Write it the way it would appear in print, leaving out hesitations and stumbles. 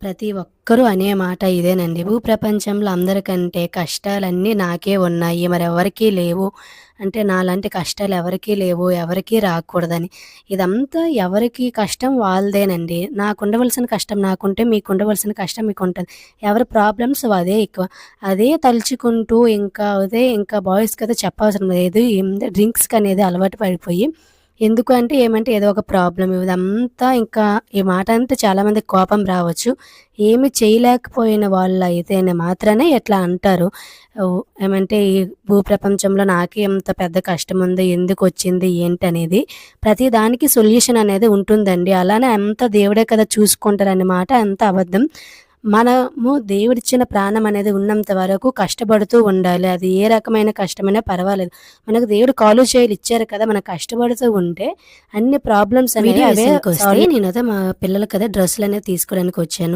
ప్రతి ఒక్కరూ అనే మాట ఇదేనండి. భూప్రపంచంలో అందరికంటే కష్టాలన్నీ నాకే ఉన్నాయి. మరెవ్వరికీ లేవు. అంటే నాలాంటి కష్టాలు ఎవరికీ లేవు. ఎవరికీ రాకూడదని. ఇదంతా ఎవరికి కష్టం వాళ్ళదేనండి. నాకుండవలసిన కష్టం నాకుంటే, మీకుండవలసిన కష్టం మీకుంటది. ఎవరి ప్రాబ్లమ్స్ అదే ఎక్కువ. అదే తలుచుకుంటూ ఇంకా బాయ్స్‌కైతే చెప్పవసరం లేదు. డ్రింక్స్‌కనేది అలవాటు పడిపోయి ఎందుకు అంటే ఏమంటే ఏదో ఒక ప్రాబ్లమ్ ఇదంతా ఇంకా ఈ మాట అంటే చాలామందికి కోపం రావచ్చు. ఏమి చేయలేకపోయిన వాళ్ళైతేనే మాత్రానే ఇట్లా అంటారు. ఏమంటే ఈ భూప్రపంచంలో నాకే ఇంత పెద్ద కష్టముంది, ఎందుకొచ్చింది, ఏంటనేది. ప్రతి దానికి సొల్యూషన్ అనేది ఉంటుందండి. అలానే అంతా దేవుడే కదా చూసుకుంటారనే మాట అంతా అబద్ధం. మనము దేవుడిచ్చిన ప్రాణం అనేది ఉన్నంత వరకు కష్టపడుతూ ఉండాలి. అది ఏ రకమైన కష్టమైనా పర్వాలేదు. మనకు దేవుడు కాలు చేతులు ఇచ్చారు కదా! మనం కష్టపడుతూ ఉంటే అన్ని ప్రాబ్లమ్స్ అనేవి వీడియో అవే విషయానికొస్తే సాల్వ్ నేనైతే మా పిల్లలకదే డ్రెస్సులనేవి తీసుకోవడానికొచ్చాను.